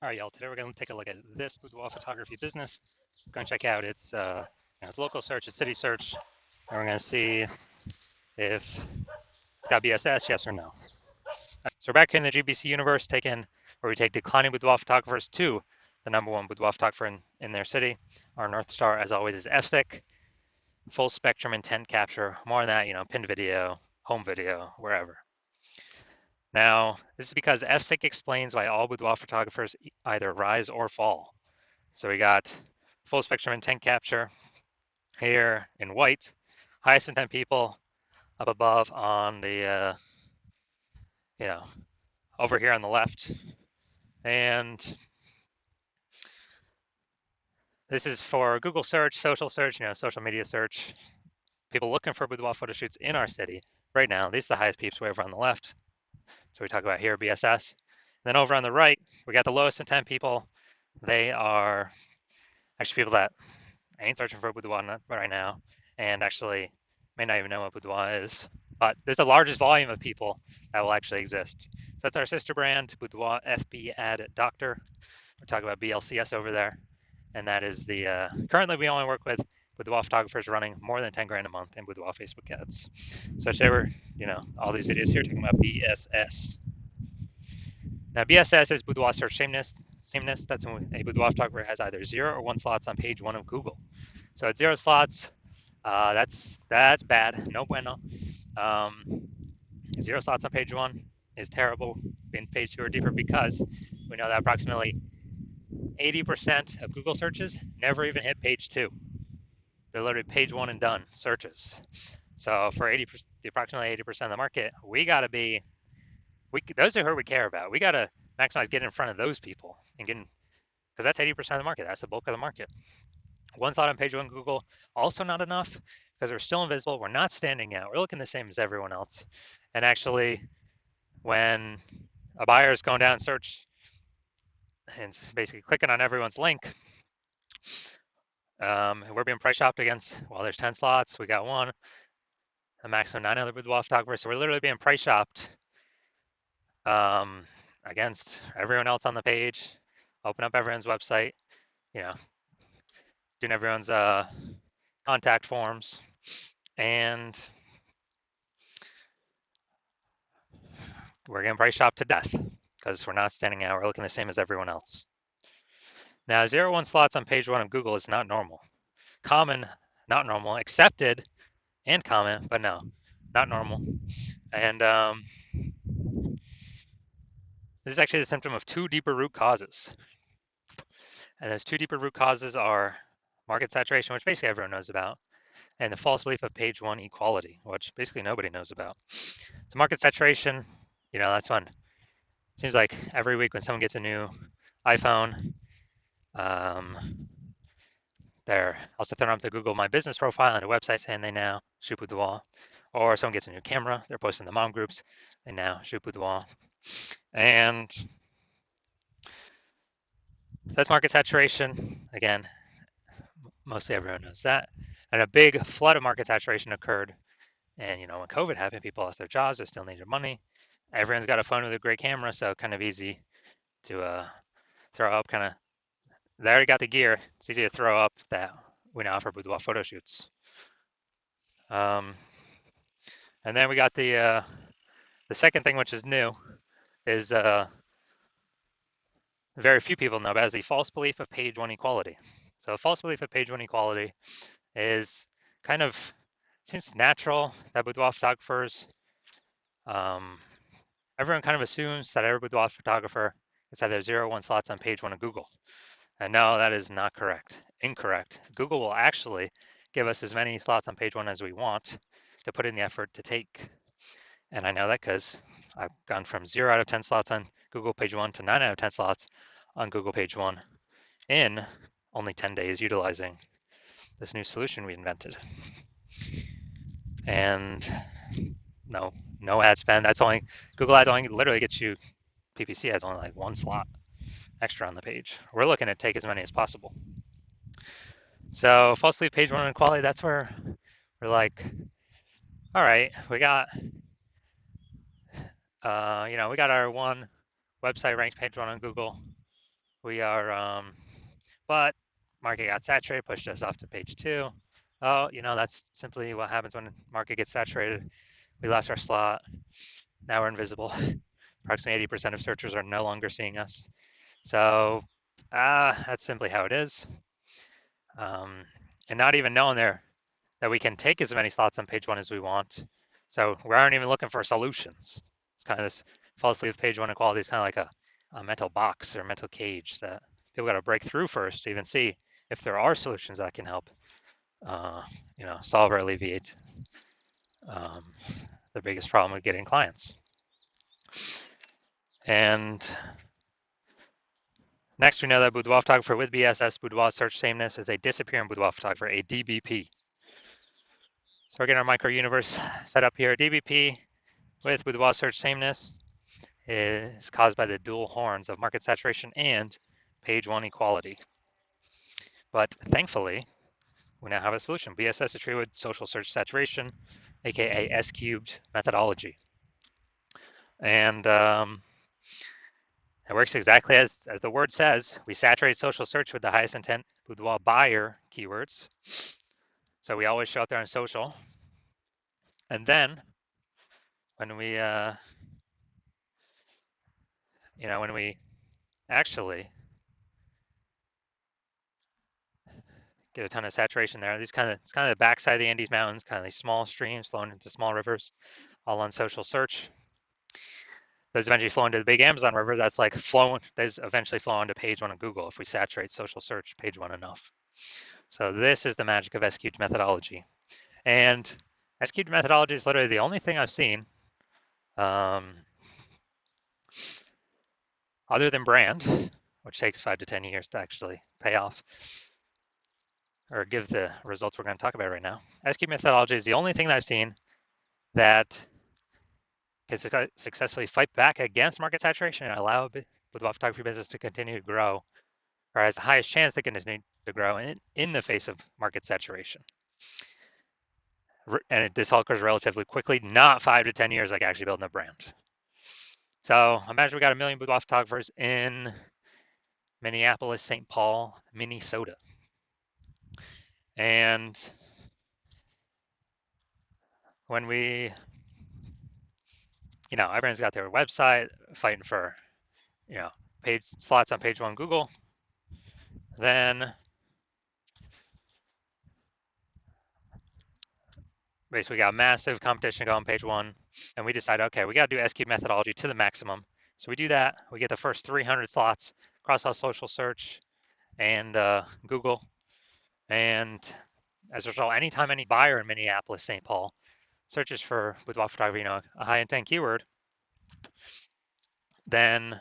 All right, y'all. Today we're going to take a look at this boudoir photography business. Go and check out its local search, its city search, and we're going to see if it's got BSS, yes or no. So we're back here in the GBC universe, where we take declining boudoir photographers to the #1 boudoir photographer in their city. Our North Star, as always, is FSIC, full spectrum intent capture. More on that, pinned video, home video, wherever. Now, this is because FSIC explains why all boudoir photographers either rise or fall. So we got full spectrum intent capture here in white, highest intent people up above on the, over here on the left. And this is for Google search, social search, social media search, people looking for boudoir photo shoots in our city. Right now, these are the highest peeps way over on the left. So we talk about here BSS. Then over on the right, we got the lowest intent people. They are actually people that ain't searching for boudoir right now, and actually may not even know what boudoir is. But there's the largest volume of people that will actually exist. So that's our sister brand, Boudoir FB Ad Doctor. We're talking about BLCS over there, and that is the currently we only work with boudoir photographers running more than 10 grand a month in boudoir Facebook ads. So today we're, all these videos here talking about BSS. Now BSS is boudoir search sameness. That's when a boudoir photographer has either 0 or 1 slots on page 1 of Google. So at 0 slots, that's bad. No bueno. 0 slots on page 1 is terrible. In page 2 or deeper, because we know that approximately 80% of Google searches never even hit page 2. They're literally page 1 and done searches. So for approximately 80% of the market, we got to be, those are who we care about. We got to maximize getting in front of those people and getting, because that's 80% of the market. That's the bulk of the market. 1 slot on page 1 Google, also not enough, because we're still invisible. We're not standing out. We're looking the same as everyone else. And actually, when a buyer is going down and search and basically clicking on everyone's link, we're being price shopped against, well, there's 10 slots. We got 1, a maximum 9 other boudoir photographers. So we're literally being price shopped against everyone else on the page. Open up everyone's website, doing everyone's contact forms, and we're getting price shopped to death because we're not standing out. We're looking the same as everyone else. Now, 0-1 slots on page 1 of Google is not normal. Common, not normal. Accepted and common, but no, not normal. And this is actually the symptom of 2 deeper root causes. And those 2 deeper root causes are market saturation, which basically everyone knows about, and the false belief of page 1 equality, which basically nobody knows about. So market saturation, that's when it seems like every week when someone gets a new iPhone, they're also throwing up the Google My Business profile and a website saying they now shoot boudoir. Or someone gets a new camera, they're posting the mom groups, they now shoot boudoir. And that's market saturation. Again, mostly everyone knows that. And a big flood of market saturation occurred. And when COVID happened, people lost their jobs, they still needed money. Everyone's got a phone with a great camera, so kind of easy to throw up they already got the gear. It's easy to throw up that we now offer boudoir photo shoots. And then we got the second thing, which is new, is very few people know about, is the false belief of page 1 equality. So false belief of page 1 equality is kind of, seems natural that boudoir photographers, everyone kind of assumes that every boudoir photographer is either 0-1 slots on page 1 of Google. And no, that is not correct. Incorrect. Google will actually give us as many slots on page 1 as we want to put in the effort to take. And I know that because I've gone from 0 out of 10 slots on Google page 1 to 9 out of 10 slots on Google page 1 in only 10 days utilizing this new solution we invented. And no ad spend. That's only, Google ads only literally gets you, PPC ads only like 1 slot extra on the page. We're looking to take as many as possible. So falsely page 1 inequality, that's where we're like, all right, we got, we got our 1 website ranked page 1 on Google. We are, but market got saturated, pushed us off to page 2. Oh, that's simply what happens when market gets saturated. We lost our slot. Now we're invisible. Approximately 80% of searchers are no longer seeing us. So that's simply how it is. And not even knowing there that we can take as many slots on page 1 as we want. So we aren't even looking for solutions. It's kind of this false view of page 1 equality is kind of like a mental box or a mental cage that people got to break through first to even see if there are solutions that can help, solve or alleviate um, the biggest problem with getting clients. And next, we know that Boudoir photographer with BSS, Boudoir search sameness, is a disappearing Boudoir photographer, a DBP. So we're getting our micro universe set up here. DBP with Boudoir search sameness is caused by the dual horns of market saturation and page 1 equality. But thankfully, we now have a solution. BSS is treated with social search saturation, aka S cubed methodology. And it works exactly as the word says. We saturate social search with the highest intent Boudoir buyer keywords. So we always show up there on social. And then when we, when we actually get a ton of saturation there, it's kind of the backside of the Andes Mountains, kind of these small streams flowing into small rivers, all on social search. Those eventually flow into the big Amazon River. That's like those eventually flow onto page 1 of Google if we saturate social search page 1 enough. So this is the magic of S-cubed methodology. And S-cubed methodology is literally the only thing I've seen other than brand, which takes 5 to 10 years to actually pay off or give the results we're going to talk about right now. S-cubed methodology is the only thing that I've seen that can successfully fight back against market saturation and allow Boudoir photography business to continue to grow, or has the highest chance to continue to grow in the face of market saturation. And this all occurs relatively quickly, not 5 to 10 years like actually building a brand. So imagine we got 1 million boudoir photographers in Minneapolis, St. Paul, Minnesota. And when we, everyone's got their website fighting for, page slots on page 1 Google, then basically got massive competition going on page 1, and we decide, okay, we got to do S-cubed methodology to the maximum. So we do that. We get the first 300 slots across all social search and Google. And as a result, anytime any buyer in Minneapolis, St. Paul searches for boudoir photography, a high intent keyword, then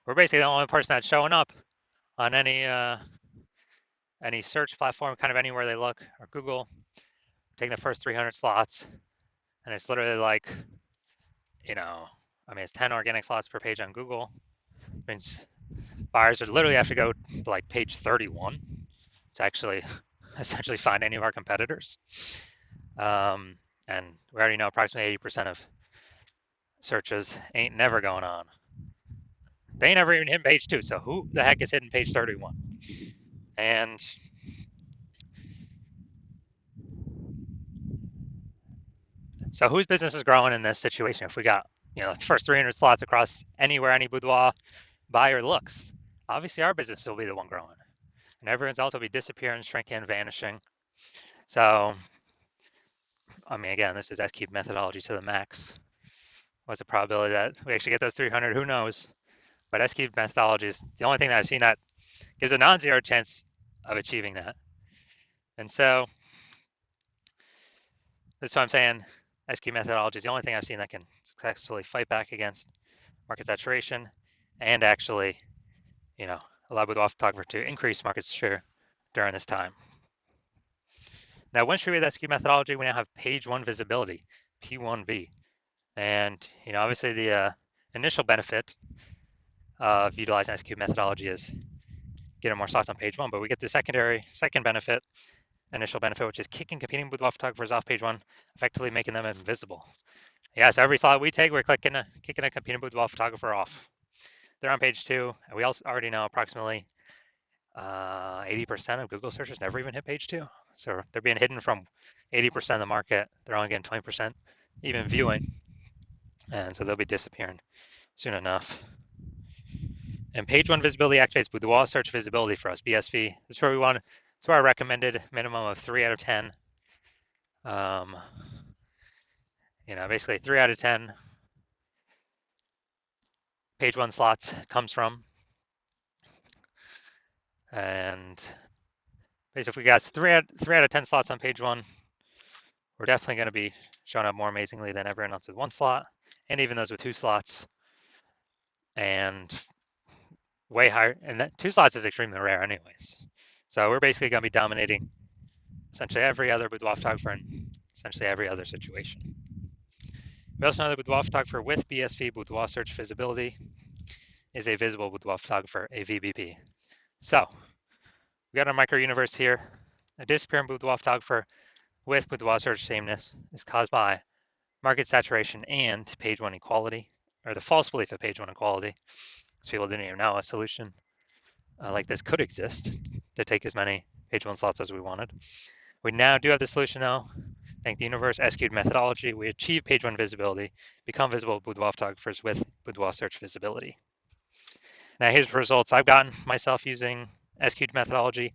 we're basically the only person that's showing up on any search platform, kind of anywhere they look, or Google, taking the first 300 slots. And it's literally like, it's 10 organic slots per page on Google. It means buyers would literally have to go to like page 31 to actually essentially find any of our competitors. And we already know approximately 80% of searches ain't never going on. They ain't never even hit page 2, so who the heck is hitting page 31? And so whose business is growing in this situation? If we got, the first 300 slots across anywhere any boudoir buyer looks, obviously our business will be the one growing. And everyone's else will be disappearing, shrinking, vanishing. So, again, this is S-cubed methodology to the max. What's the probability that we actually get those 300? Who knows? But S-cubed methodology is the only thing that I've seen that gives a non-zero chance of achieving that. And so that's why I'm saying S-cubed methodology is the only thing I've seen that can successfully fight back against market saturation and actually, allow boudoir photographer to increase market share during this time. Now, once we read that S-cubed methodology, we now have page 1 visibility, P1V. And, obviously the initial benefit of utilizing S-cubed methodology is getting more slots on page 1, but we get the second benefit, initial benefit, which is kicking competing boudoir photographers off page 1, effectively making them invisible. Yeah, so every slot we take, we're kicking a competing boudoir photographer off. they're on page 2. And we also already know approximately 80% of Google searches never even hit page 2. So they're being hidden from 80% of the market. They're only getting 20% even viewing. And so they'll be disappearing soon enough. And page 1 visibility activates Boudoir search visibility for us, BSV. This is where we want. This is where I recommended minimum of 3 out of 10. Basically 3 out of 10 page 1 slots comes from. And basically, if we got 3 out of 10 slots on page 1, we're definitely going to be showing up more amazingly than everyone else with 1 slot, and even those with 2 slots, and way higher. And that 2 slots is extremely rare, anyways. So we're basically going to be dominating essentially every other boudoir photographer in essentially every other situation. We also know that boudoir photographer with BSV boudoir search visibility is a visible boudoir photographer, a VBP. So we got our micro universe here. A disappearing boudoir photographer with boudoir search sameness is caused by market saturation and page 1 equality, or the false belief of page 1 equality, because people didn't even know a solution like this could exist to take as many page 1 slots as we wanted. We now do have the solution though. Thank the universe SQ'd methodology, we achieve page 1 visibility, become visible boudoir photographers with boudoir search visibility. Now here's the results I've gotten myself using SQ'd methodology.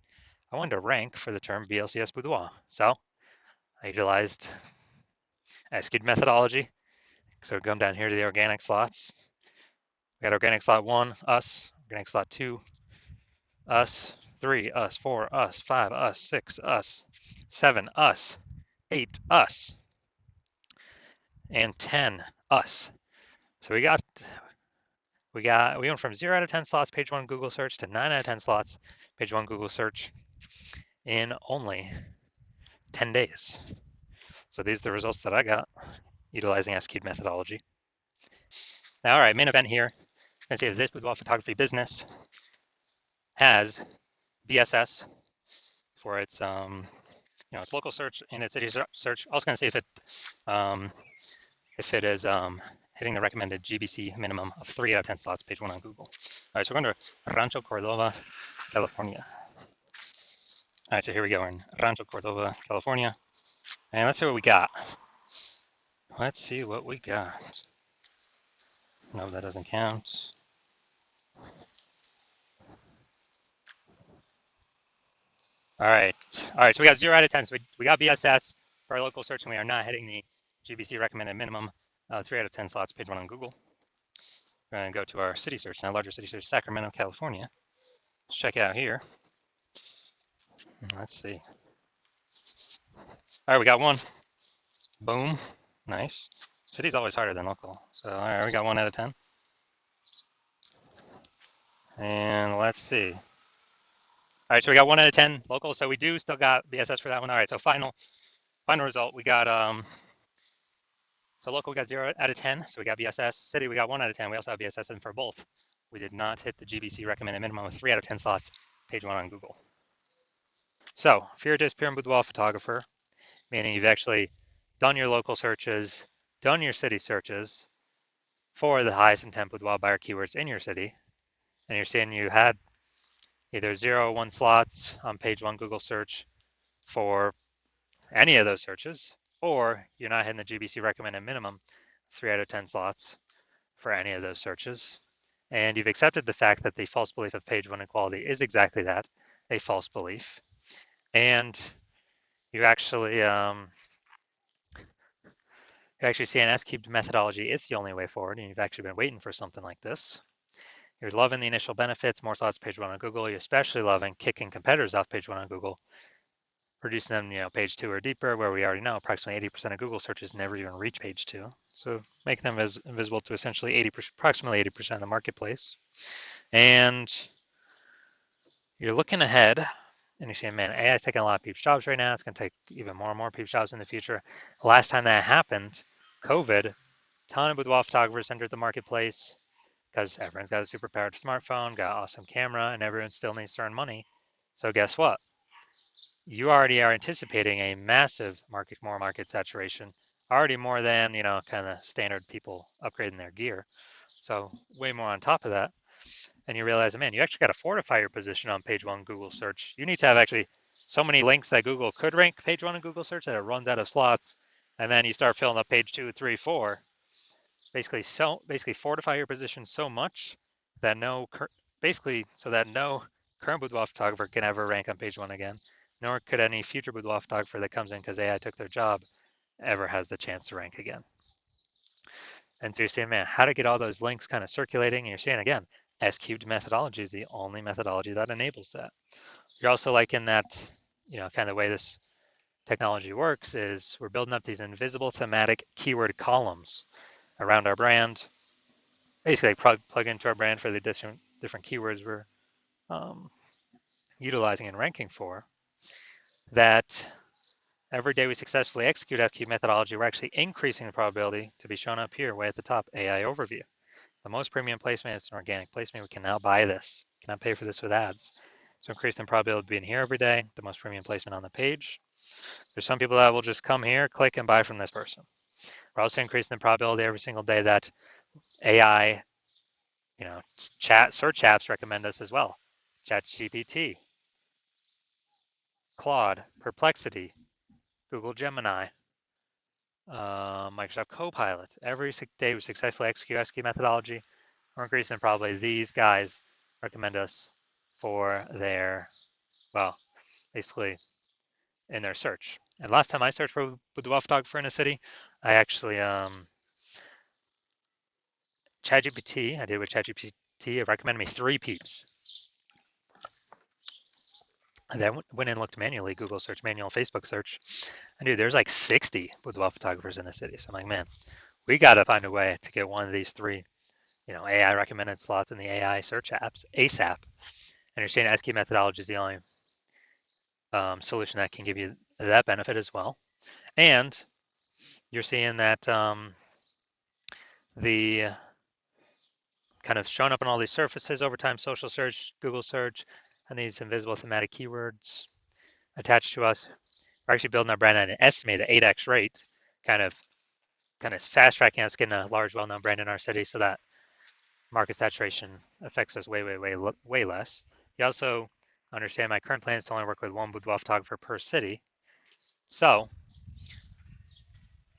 I wanted to rank for the term BLCS boudoir, so I utilized SQ'd methodology. So we come down here to the organic slots. We got organic slot 1, us. Organic slot 2, us. 3, us. 4, us. 5, us. 6, us. 7, us. 8, us. And 10, us. So we went from 0 out of 10 slots page 1 Google search to 9 out of 10 slots page 1 Google search in only 10 days. So these are the results that I got utilizing SQ'd methodology. Now, all right, main event here. We're going to see if this boudoir photography business has BSS for its its local search and its city search. Also going to see if it is hitting the recommended GBC minimum of 3 out of 10 slots, page 1 on Google. All right, so we're going to Rancho Cordova, California. All right, so here we go. We're in Rancho Cordova, California, and let's see what we got. Let's see what we got. No, that doesn't count. All right, so we got 0 out of 10. So we got BSS for our local search, and we are not hitting the GBC recommended minimum 3 out of 10 slots, page 1 on Google. We're going to go to our city search now, larger city search, Sacramento, California. Let's check it out here. Let's see. All right, we got 1. Boom, nice. City's always harder than local. So, all right, we got 1 out of 10. And let's see. All right, so we got 1 out of 10 local. So we do still got BSS for that one. All right, so final result, we got so local we got 0 out of 10. So we got BSS. City we got 1 out of 10. We also have BSS, and for both, we did not hit the GBC recommended minimum of 3 out of 10 slots, page 1 on Google. So if you're a disappearing boudoir photographer, meaning you've actually done your local searches, done your city searches for the highest intent boudoir buyer keywords in your city, and you're saying you had either 0 or 1 slots on page 1 Google search for any of those searches, or you're not hitting the GBC recommended minimum 3 out of 10 slots for any of those searches, and you've accepted the fact that the false belief of page 1 equality is exactly that, a false belief, and you actually see an S-cubed methodology is the only way forward, and you've actually been waiting for something like this. You're loving the initial benefits, more slots page 1 on Google. You're especially loving kicking competitors off page 1 on Google, reducing them, page 2 or deeper, where we already know approximately 80% of Google searches never even reach page 2. So make them visible to essentially approximately 80% of the marketplace. And you're looking ahead and you're saying, man, AI is taking a lot of people's jobs right now. It's going to take even more and more people's jobs in the future. Last time that happened, COVID, a ton of boudoir photographers entered the marketplace because everyone's got a super powered smartphone, got an awesome camera, and everyone still needs to earn money. So guess what? You already are anticipating a massive market saturation, already more than, kind of standard people upgrading their gear. So way more on top of that. and you realize, man, you actually got to fortify your position on page one Google search. You need to have actually so many links that Google could rank page one in Google search that it runs out of slots, and then you start filling up page 2, 3, 4. Basically fortify your position so much that no current boudoir photographer can ever rank on page one again, nor could any future boudoir photographer that comes in because AI took their job ever has the chance to rank again. And so you're saying, man, how to get all those links kind of circulating, and you're saying again, S-cubed methodology is the only methodology that enables that. You're also like in that, kind of the way this technology works is we're building up these invisible thematic keyword columns around our brand, basically plug into our brand for the different keywords we're utilizing and ranking for, that every day we successfully execute S-cubed methodology, we're actually increasing the probability to be shown up here way at the top, AI overview. The most premium placement is an organic placement. We can now buy this, cannot pay for this with ads. So increasing the probability of being here every day, the most premium placement on the page. There's some people that will just come here, click, and buy from this person. We're also increasing the probability every single day that AI, search apps recommend us as well. ChatGPT, Claude, Perplexity, Google Gemini, Microsoft Copilot. Every day we successfully execute SQ methodology, we're increasing probably these guys recommend us for their, basically in their search. And last time I searched for boudoir photographer in a city, I actually, ChatGPT, I did with ChatGPT, it recommended me 3 peeps. And then went and looked manually, Google search, manual Facebook search. And dude, there's like 60 boudoir photographers in the city. So I'm like, man, we got to find a way to get one of these 3, AI recommended slots in the AI search apps ASAP. And you're saying SQ methodology is the only solution that can give you that benefit as well. And you're seeing that the kind of showing up on all these surfaces over time, social search, Google search, and these invisible thematic keywords attached to us. We're actually building our brand at an estimated 8x rate, kind of fast tracking us getting a large, well-known brand in our city so that market saturation affects us way less. You also understand my current plan is to only work with one boudoir photographer per city. So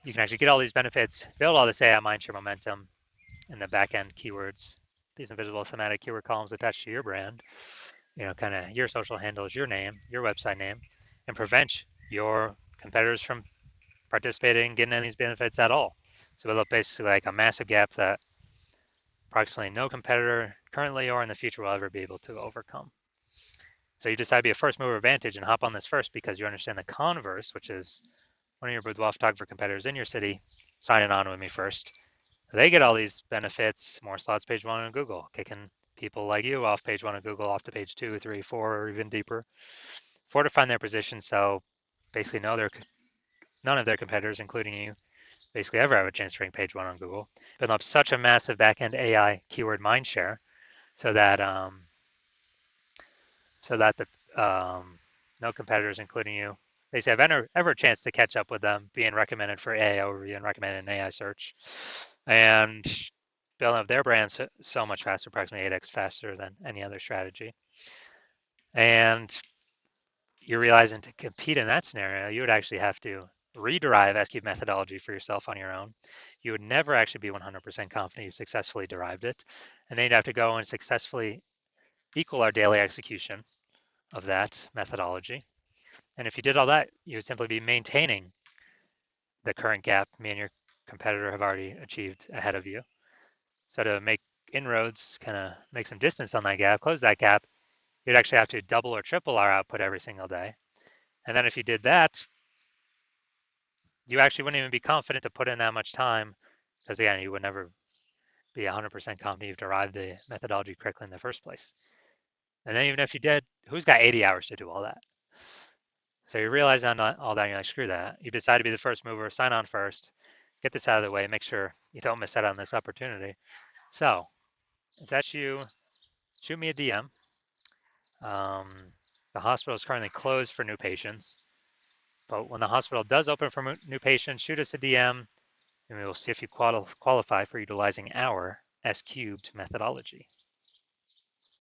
you can actually get all these benefits, build all this AI mindshare momentum in the back-end keywords, these invisible thematic keyword columns attached to your brand, kind of your social handles, your name, your website name, and prevent your competitors from participating, getting any of these benefits at all. So it'll basically like a massive gap that approximately no competitor currently or in the future will ever be able to overcome. So you decide to be a first mover advantage and hop on this first because you understand the converse, which is one of your boudoir photographer competitors in your city signing on with me first. They get all these benefits, more slots page one on Google, kicking people like you off page one of Google off to page 2, 3, 4, or even deeper, fortifying their position. So basically none of their competitors, including you, basically ever have a chance to rank page one on Google. Build up such a massive backend AI keyword mindshare so that the no competitors, including you, basically have ever a chance to catch up with them, being recommended for AI overview and recommended in AI search, and building up their brands so much faster, approximately 8x faster than any other strategy. And you're realizing to compete in that scenario, you would actually have to rederive SQ methodology for yourself on your own. You would never actually be 100% confident you successfully derived it. And then you'd have to go and successfully equal our daily execution of that methodology. And if you did all that, you would simply be maintaining the current gap me and your competitor have already achieved ahead of you. So to make inroads, kind of make some distance on that gap, close that gap, you'd actually have to double or triple our output every single day. And then if you did that, you actually wouldn't even be confident to put in that much time because again, you would never be 100% confident you've derived the methodology correctly in the first place. And then even if you did, who's got 80 hours to do all that? So you realize on all that, you're like, screw that. You decide to be the first mover, sign on first, get this out of the way, make sure you don't miss out on this opportunity. So if that's you, shoot me a DM. The hospital is currently closed for new patients, but when the hospital does open for new patients, shoot us a DM and we will see if you qualify for utilizing our S-cubed methodology.